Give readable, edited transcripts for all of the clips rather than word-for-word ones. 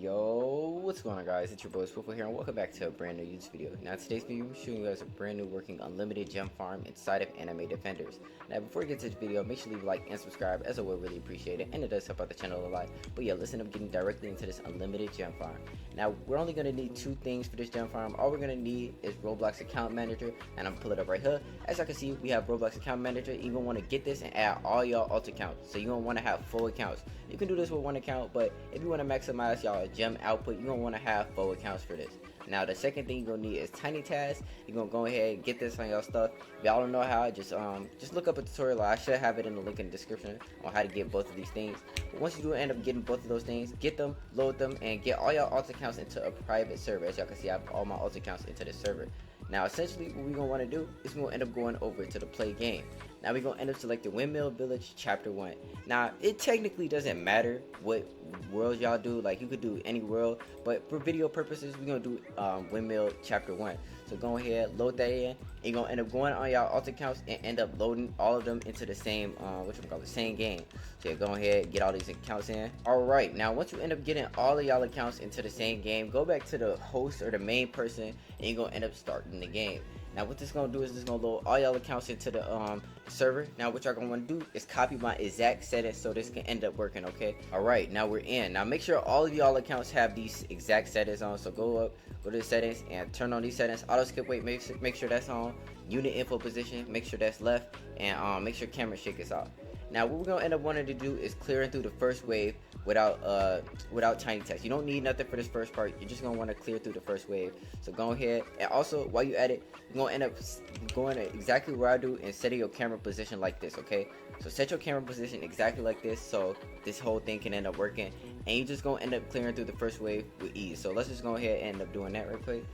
Yo, what's going on, guys? It's your boy Swiffle here, and welcome back to a brand new YouTube video. Now, today's video, I'm showing you guys a brand new working unlimited gem farm inside of Anime Defenders. Now, before we get to this video, make sure to leave a like and subscribe, as I would really appreciate it, and it does help out the channel a lot. But yeah, let's end up getting directly into this unlimited gem farm. Now, we're only going to need two things for this gem farm. All we're going to need is Roblox account manager, and I'm going to pull it up right here. As I can see, we have Roblox account manager. You're going to want to get this and add all y'all alt accounts. So you're going to want to have full accounts. You can do this with one account, but if you want to maximize y'all gem output, you're going to want to have full accounts for this. Now, the second thing you're going to need is TinyTask. You're going to go ahead and get this on y'all stuff. If y'all don't know how, just look up a tutorial. I should have it in the link in the description on how to get both of these things. But once you do end up getting both of those things, get them, load them, and get all y'all alt accounts into a private server. As y'all can see, I have all my alt accounts into this server. Now, essentially, what we're going to want to do is we're going to end up going over to the play game. Now, we're going to end up selecting Windmill Village Chapter 1. Now, it technically doesn't matter what worlds y'all do. Like, you could do any world, but for video purposes, we're going to do Windmill Chapter 1. So, go ahead, load that in, and you're going to end up going on y'all alt accounts and end up loading all of them into the same, same game. So, yeah, go ahead, get all these accounts in. Alright, now, once you end up getting all of y'all accounts into the same game, go back to the host or the main person, and you're going to end up starting the game. Now, what this is going to do is this is going to load all y'all accounts into the server. Now, what y'all going to want to do is copy my exact settings so this can end up working, okay? Alright, now we're in. Now, make sure all of y'all accounts have these exact settings on. So, go up, go to the settings, and turn on these settings. Auto skip weight, make sure that's on. Unit info position, make sure that's left. And make sure camera shake is off. Now, what we're going to end up wanting to do is clearing through the first wave without TinyTask. You don't need nothing for this first part. You're just going to want to clear through the first wave. So go ahead, and also while you at it, you're going to end up going exactly where I do and setting your camera position like this, okay? So set your camera position exactly like this so this whole thing can end up working, and you're just going to end up clearing through the first wave with ease. So let's just go ahead and end up doing that real quick.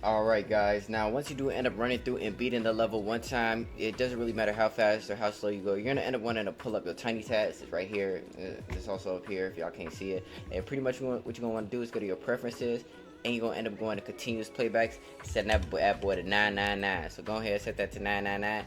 Alright guys, now once you do end up running through and beating the level one time, it doesn't really matter how fast or how slow you go. You're going to end up wanting to pull up your TinyTask. It's right here. It's also up here if y'all can't see it. And pretty much what you're going to want to do is go to your preferences, and you're going to end up going to continuous playbacks, setting that boy to 999. So go ahead and set that to 999.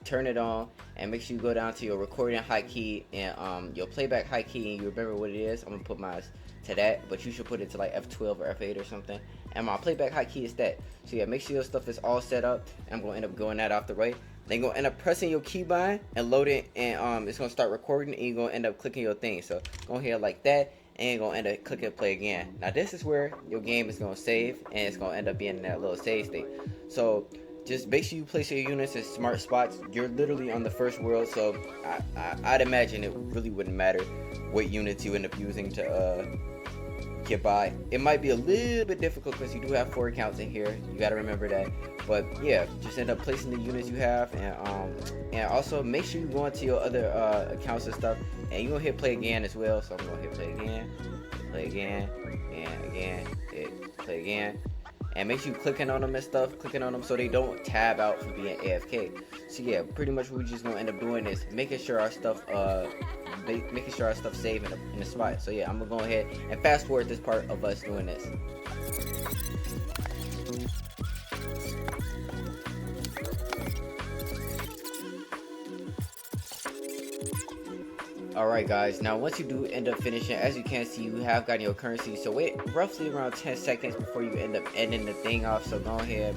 Turn it on, and make sure you go down to your recording hotkey and your playback hotkey, and you remember what it is. I'm going to put mine to that, but you should put it to like F12 or F8 or something, and my playback hotkey is that. So yeah, make sure your stuff is all set up, and I'm going to end up going that off the right. Then you're going to end up pressing your keybind and load it, and it's going to start recording, and you're going to end up clicking your thing. So go ahead like that, and you're going to end up clicking play again. Now this is where your game is going to save, and it's going to end up being in that little save state. So just make sure you place your units in smart spots. You're literally on the first world, so I'd imagine it really wouldn't matter what units you end up using to get by. It might be a little bit difficult because you do have 4 accounts in here. You got to remember that. But yeah, just end up placing the units you have, and also make sure you go into your other accounts and stuff, and you're gonna hit play again as well. So I'm gonna hit play again, and again, hit play again. And make sure you clicking on them and stuff, clicking on them so they don't tab out from being AFK. So yeah, pretty much what we're just gonna end up doing is making sure our stuff save in the spot. So yeah, I'm gonna go ahead and fast forward this part of us doing this. Alright guys, now once you do end up finishing, as you can see, you have gotten your currency. So wait roughly around 10 seconds before you end up ending the thing off. So go ahead,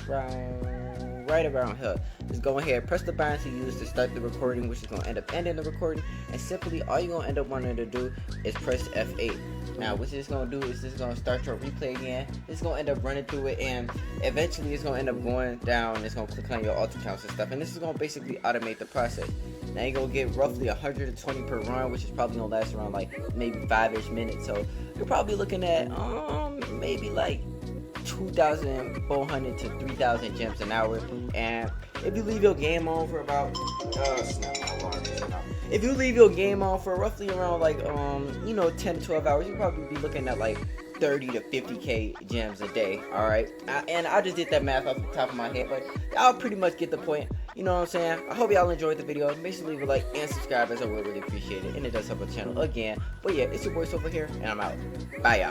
right around here. Just go ahead, press the button to use to start the recording, which is going to end up ending the recording. And simply all you're going to end up wanting to do is press F8. Now what this is going to do is this is going to start your replay again. It's going to end up running through it, and eventually it's going to end up going down. It's going to click on your alt accounts and stuff, and this is going to basically automate the process. Now you're going to get roughly 120 per run, which is probably going to last around like maybe 5-ish minutes. So you're probably looking at maybe like 2,400 to 3,000 gems an hour. And if you leave your game on for about if you leave your game on for roughly around like 10 to 12 hours, you'll probably be looking at like 30 to 50k gems a day. Alright, and I just did that math off the top of my head, but y'all pretty much get the point. You know what I'm saying? I hope y'all enjoyed the video. Make sure to leave a like and subscribe, as I would really appreciate it, and it does help the channel again. But yeah, it's your boy Swiffle here, and I'm out. Bye y'all.